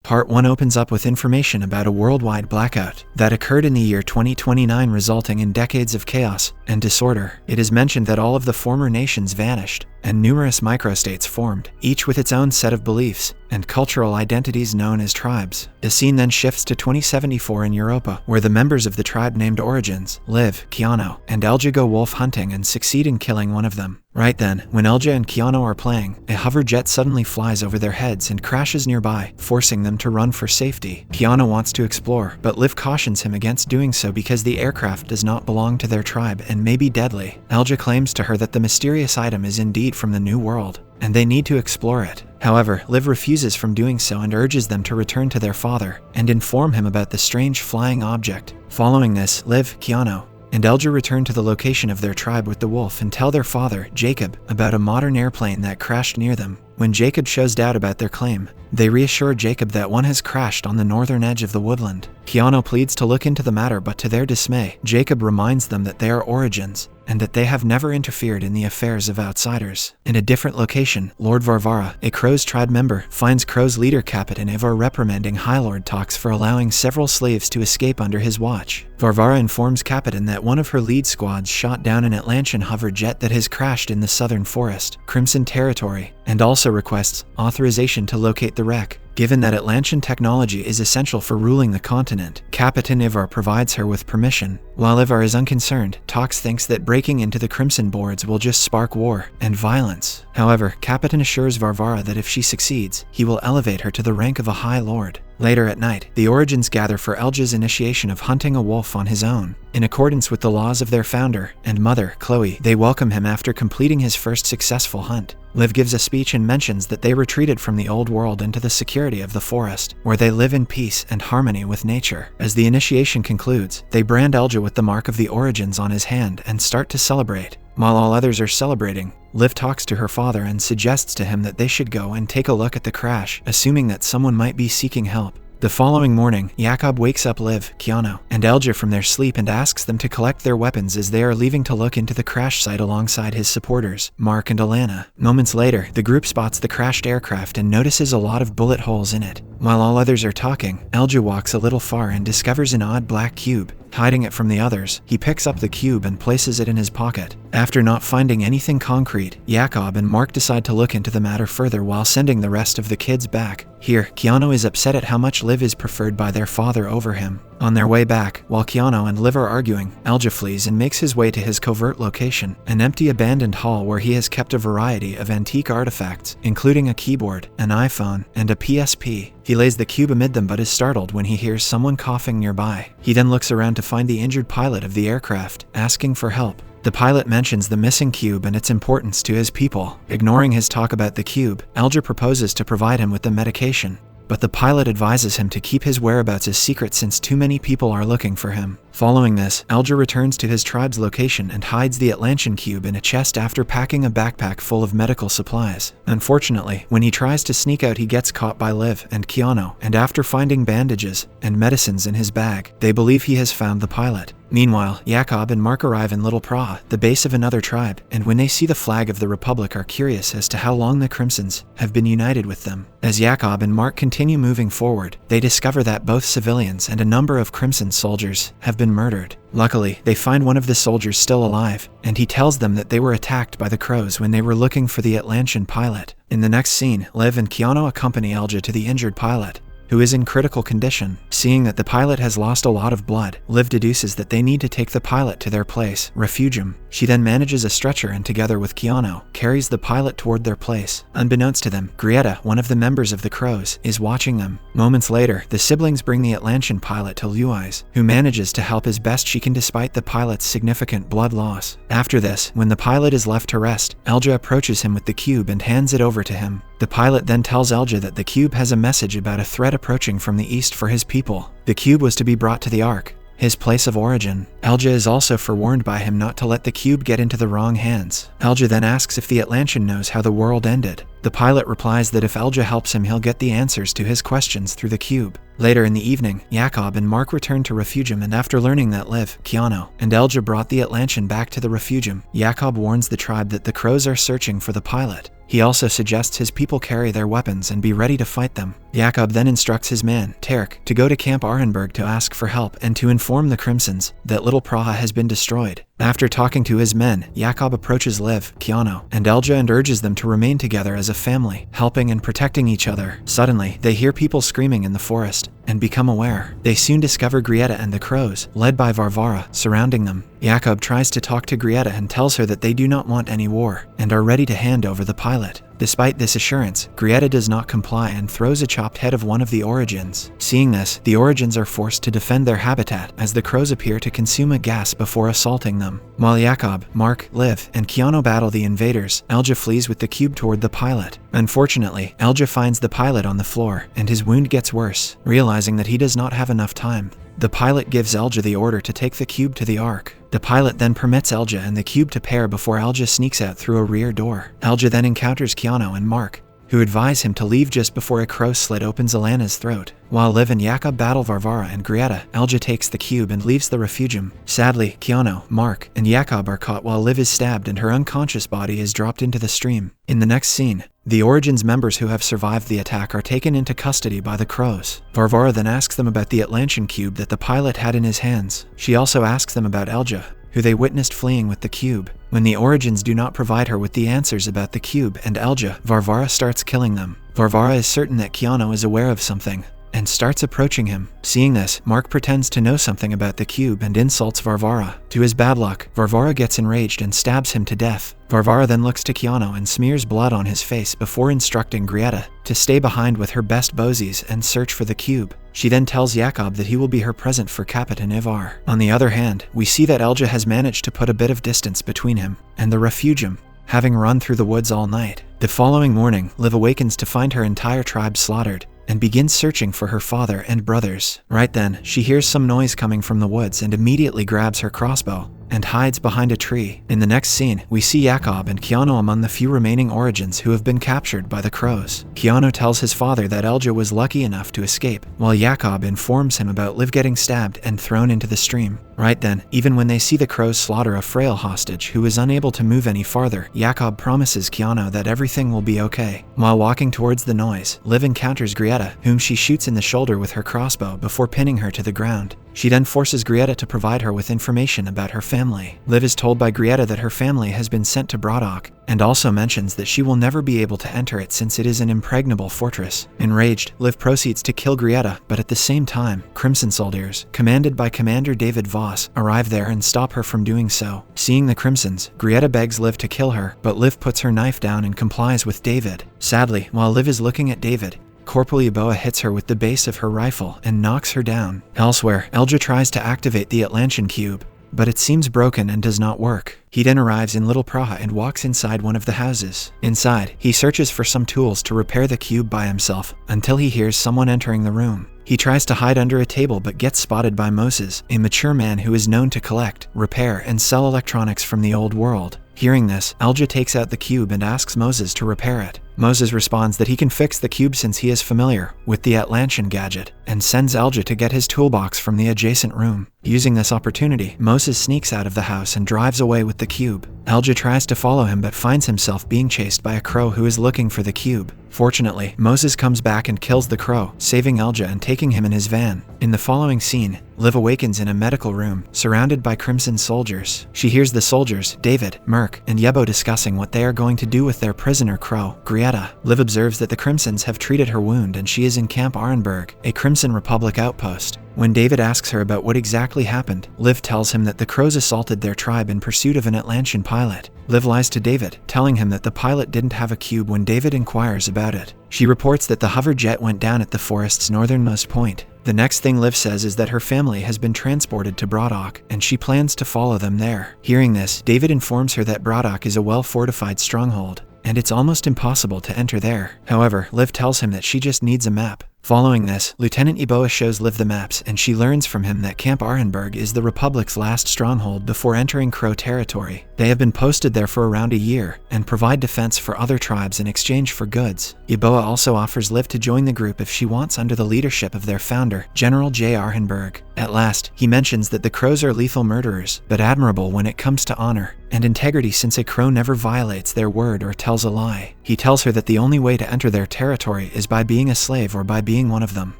Part 1 opens up with information about a worldwide blackout that occurred in the year 2029, resulting in decades of chaos and disorder. It is mentioned that all of the former nations vanished, and numerous microstates formed, each with its own set of beliefs and cultural identities known as tribes. The scene then shifts to 2074 in Europa, where the members of the tribe named Origins, Liv, Keanu, and Elga go wolf hunting and succeed in killing one of them. Right then, when Elga and Keanu are playing, a hover jet suddenly flies over their heads and crashes nearby, forcing them to run for safety. Keanu wants to explore, but Liv cautions him against doing so because the aircraft does not belong to their tribe and may be deadly. Elga claims to her that the mysterious item is indeed from the New World, and they need to explore it. However, Liv refuses from doing so and urges them to return to their father and inform him about the strange flying object. Following this, Liv, Keanu, and Elga return to the location of their tribe with the wolf and tell their father, Jacob, about a modern airplane that crashed near them. When Jacob shows doubt about their claim, they reassure Jacob that one has crashed on the northern edge of the woodland. Keanu pleads to look into the matter, but to their dismay, Jacob reminds them that they are Origins and that they have never interfered in the affairs of outsiders. In a different location, Lord Varvara, a Crow's tribe member, finds Crow's leader Captain Vavora reprimanding High Lord Tox for allowing several slaves to escape under his watch. Varvara informs Captain that one of her lead squads shot down an Atlantean hover jet that has crashed in the southern forest, Crimson Territory, and also requests authorization to locate the wreck. Given that Atlantean technology is essential for ruling the continent, Captain Vavora provides her with permission. While Vavora is unconcerned, Tox thinks that breaking into the Crimson boards will just spark war and violence. However, Captain assures Varvara that if she succeeds, he will elevate her to the rank of a High Lord. Later at night, the Origins gather for Elga's initiation of hunting a wolf on his own. In accordance with the laws of their founder and mother, Chloe, they welcome him after completing his first successful hunt. Liv gives a speech and mentions that they retreated from the old world into the security of the forest, where they live in peace and harmony with nature. As the initiation concludes, they brand Elga with the mark of the Origins on his hand and start to celebrate. While all others are celebrating, Liv talks to her father and suggests to him that they should go and take a look at the crash, assuming that someone might be seeking help. The following morning, Jakob wakes up Liv, Keanu, and Elga from their sleep and asks them to collect their weapons as they are leaving to look into the crash site alongside his supporters, Mark and Alana. Moments later, the group spots the crashed aircraft and notices a lot of bullet holes in it. While all others are talking, Elga walks a little far and discovers an odd black cube. Hiding it from the others, he picks up the cube and places it in his pocket. After not finding anything concrete, Jakob and Mark decide to look into the matter further while sending the rest of the kids back. Here, Keanu is upset at how much Liv is preferred by their father over him. On their way back, while Keanu and Liv are arguing, Elga flees and makes his way to his covert location, an empty abandoned hall where he has kept a variety of antique artifacts, including a keyboard, an iPhone, and a PSP. He lays the cube amid them but is startled when he hears someone coughing nearby. He then looks around to find the injured pilot of the aircraft, asking for help. The pilot mentions the missing cube and its importance to his people. Ignoring his talk about the cube, Elga proposes to provide him with the medication, but the pilot advises him to keep his whereabouts a secret since too many people are looking for him. Following this, Elga returns to his tribe's location and hides the Atlantean cube in a chest after packing a backpack full of medical supplies. Unfortunately, when he tries to sneak out, he gets caught by Liv and Keanu, and after finding bandages and medicines in his bag, they believe he has found the pilot. Meanwhile, Jakob and Mark arrive in Little Prague, the base of another tribe, and when they see the flag of the Republic are curious as to how long the Crimsons have been united with them. As Jakob and Mark continue moving forward, they discover that both civilians and a number of Crimson soldiers have been murdered. Luckily, they find one of the soldiers still alive, and he tells them that they were attacked by the Crows when they were looking for the Atlantean pilot. In the next scene, Liv and Keanu accompany Elga to the injured pilot, who is in critical condition. Seeing that the pilot has lost a lot of blood, Liv deduces that they need to take the pilot to their place, Refugium. She then manages a stretcher and together with Keanu, carries the pilot toward their place. Unbeknownst to them, Grieta, one of the members of the Crows, is watching them. Moments later, the siblings bring the Atlantean pilot to Louise, who manages to help as best she can despite the pilot's significant blood loss. After this, when the pilot is left to rest, Elga approaches him with the cube and hands it over to him. The pilot then tells Elga that the cube has a message about a threat approaching from the east for his people. The cube was to be brought to the Ark, his place of origin. Elga is also forewarned by him not to let the cube get into the wrong hands. Elga then asks if the Atlantean knows how the world ended. The pilot replies that if Elga helps him, he'll get the answers to his questions through the cube. Later in the evening, Jakob and Mark return to Refugium, and after learning that Liv, Keanu, and Elga brought the Atlantean back to the Refugium, Jakob warns the tribe that the crows are searching for the pilot. He also suggests his people carry their weapons and be ready to fight them. Jakob then instructs his man, Terk, to go to Camp Arenberg to ask for help and to inform the Crimsons that Little Praha has been destroyed. After talking to his men, Jakob approaches Liv, Keanu, and Elga and urges them to remain together as a family, helping and protecting each other. Suddenly, they hear people screaming in the forest and become aware. They soon discover Grieta and the crows, led by Varvara, surrounding them. Jakob tries to talk to Grieta and tells her that they do not want any war and are ready to hand over the pilot. Despite this assurance, Grieta does not comply and throws a chopped head of one of the Origins. Seeing this, the Origins are forced to defend their habitat as the crows appear to consume a gas before assaulting them. While Jakob, Mark, Liv, and Keanu battle the invaders, Elga flees with the cube toward the pilot. Unfortunately, Elga finds the pilot on the floor, and his wound gets worse. Realizing that he does not have enough time, the pilot gives Elga the order to take the cube to the Ark. The pilot then permits Elga and the cube to pair before Elga sneaks out through a rear door. Elga then encounters Keanu and Mark, who advise him to leave just before a crow slit opens Alana's throat. While Liv and Jakob battle Varvara and Grieta, Elga takes the cube and leaves the Refugium. Sadly, Keanu, Mark, and Jakob are caught while Liv is stabbed and her unconscious body is dropped into the stream. In the next scene, the Origins members who have survived the attack are taken into custody by the crows. Varvara then asks them about the Atlantean cube that the pilot had in his hands. She also asks them about Elga, who they witnessed fleeing with the cube. When the Origins do not provide her with the answers about the cube and Elga, Varvara starts killing them. Varvara is certain that Keanu is aware of something and starts approaching him. Seeing this, Mark pretends to know something about the cube and insults Varvara. To his bad luck, Varvara gets enraged and stabs him to death. Varvara then looks to Keanu and smears blood on his face before instructing Grieta to stay behind with her best bozies and search for the cube. She then tells Jakob that he will be her present for Kapitan Ivar. On the other hand, we see that Elga has managed to put a bit of distance between him and the Refugium, having run through the woods all night. The following morning, Liv awakens to find her entire tribe slaughtered and begins searching for her father and brothers. Right then, she hears some noise coming from the woods and immediately grabs her crossbow and hides behind a tree. In the next scene, we see Jakob and Keanu among the few remaining Origins who have been captured by the crows. Keanu tells his father that Elga was lucky enough to escape, while Jakob informs him about Liv getting stabbed and thrown into the stream. Right then, even when they see the crows slaughter a frail hostage who is unable to move any farther, Jakob promises Keanu that everything will be okay. While walking towards the noise, Liv encounters Grieta, whom she shoots in the shoulder with her crossbow before pinning her to the ground. She then forces Grieta to provide her with information about her family. Liv is told by Grieta that her family has been sent to Brodok, and also mentions that she will never be able to enter it since it is an impregnable fortress. Enraged, Liv proceeds to kill Grieta, but at the same time, Crimson soldiers, commanded by Commander David Voss, arrive there and stop her from doing so. Seeing the Crimsons, Grieta begs Liv to kill her, but Liv puts her knife down and complies with David. Sadly, while Liv is looking at David, Corporal Ebola hits her with the base of her rifle and knocks her down. Elsewhere, Elga tries to activate the Atlantean cube, but it seems broken and does not work. He then arrives in Little Praha and walks inside one of the houses. Inside, he searches for some tools to repair the cube by himself until he hears someone entering the room. He tries to hide under a table but gets spotted by Moses, a mature man who is known to collect, repair, and sell electronics from the old world. Hearing this, Elga takes out the cube and asks Moses to repair it. Moses responds that he can fix the cube since he is familiar with the Atlantean gadget, and sends Elga to get his toolbox from the adjacent room. Using this opportunity, Moses sneaks out of the house and drives away with the cube. Elga tries to follow him but finds himself being chased by a crow who is looking for the cube. Fortunately, Moses comes back and kills the crow, saving Elga and taking him in his van. In the following scene, Liv awakens in a medical room, surrounded by Crimson soldiers. She hears the soldiers, David, Merk, and Yebo discussing what they are going to do with their prisoner crow, Grieta. Liv observes that the Crimsons have treated her wound and she is in Camp Arenberg, a Crimson Republic outpost. When David asks her about what exactly happened, Liv tells him that the crows assaulted their tribe in pursuit of an Atlantean pilot. Liv lies to David, telling him that the pilot didn't have a cube when David inquires about it. She reports that the hover jet went down at the forest's northernmost point. The next thing Liv says is that her family has been transported to Brodok, and she plans to follow them there. Hearing this, David informs her that Brodok is a well-fortified stronghold, and it's almost impossible to enter there. However, Liv tells him that she just needs a map Following this, Lieutenant Ebola shows Liv the maps, and she learns from him that Camp Arenberg is the Republic's last stronghold before entering Crow territory. They have been posted there for around a year, and provide defense for other tribes in exchange for goods. Ebola also offers Liv to join the group if she wants under the leadership of their founder, General J. Arenberg. At last, he mentions that the Crows are lethal murderers, but admirable when it comes to honor and integrity, since a Crow never violates their word or tells a lie. He tells her that the only way to enter their territory is by being a slave or by being one of them.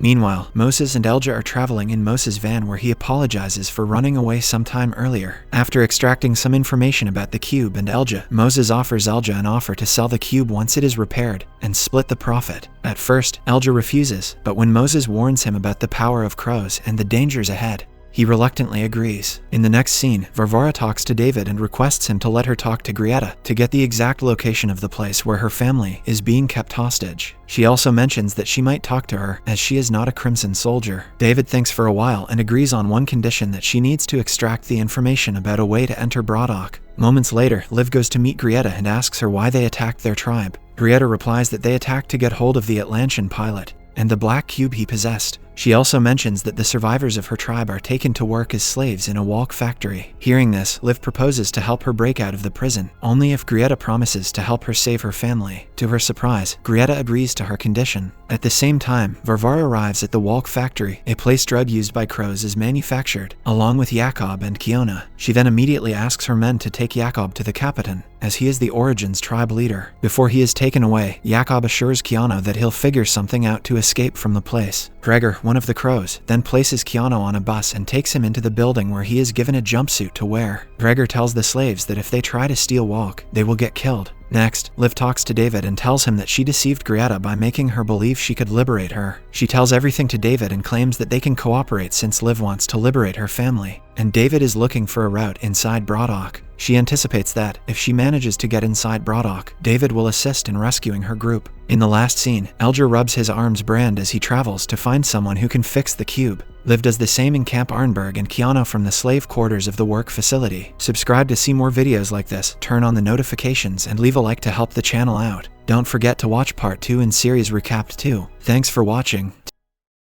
Meanwhile, Moses and Elga are traveling in Moses' van, where he apologizes for running away sometime earlier. After extracting some information about the cube and Elga, Moses offers Elga an offer to sell the cube once it is repaired and split the profit. At first, Elga refuses, but when Moses warns him about the power of crows and the dangers ahead, he reluctantly agrees. In the next scene, Varvara talks to David and requests him to let her talk to Grieta to get the exact location of the place where her family is being kept hostage. She also mentions that she might talk to her, as she is not a Crimson soldier. David thinks for a while and agrees on one condition: that she needs to extract the information about a way to enter Braddock. Moments later, Liv goes to meet Grieta and asks her why they attacked their tribe. Grieta replies that they attacked to get hold of the Atlantean pilot and the black cube he possessed. She also mentions that the survivors of her tribe are taken to work as slaves in a walk factory. Hearing this, Liv proposes to help her break out of the prison, only if Grieta promises to help her save her family. To her surprise, Grieta agrees to her condition. At the same time, Varvara arrives at the walk factory, a place drug used by crows is manufactured, along with Jakob and Kiona. She then immediately asks her men to take Jakob to the Capitan, as he is the Origins tribe leader. Before he is taken away, Jakob assures Kiona that he'll figure something out to escape from the place. Gregor, one of the crows, then places Kiona on a bus and takes him into the building, where he is given a jumpsuit to wear. Gregor tells the slaves that if they try to steal Walk, they will get killed. Next, Liv talks to David and tells him that she deceived Grieta by making her believe she could liberate her. She tells everything to David and claims that they can cooperate since Liv wants to liberate her family, and David is looking for a route inside Braddock. She anticipates that, if she manages to get inside Braddock, David will assist in rescuing her group. In the last scene, Elga rubs his arms brand as he travels to find someone who can fix the cube. Liv does the same in Camp Arenberg and Kiana from the slave quarters of the work facility. Subscribe to see more videos like this, turn on the notifications, and leave a like to help the channel out. Don't forget to watch part 2 in series recapped too. Thanks for watching.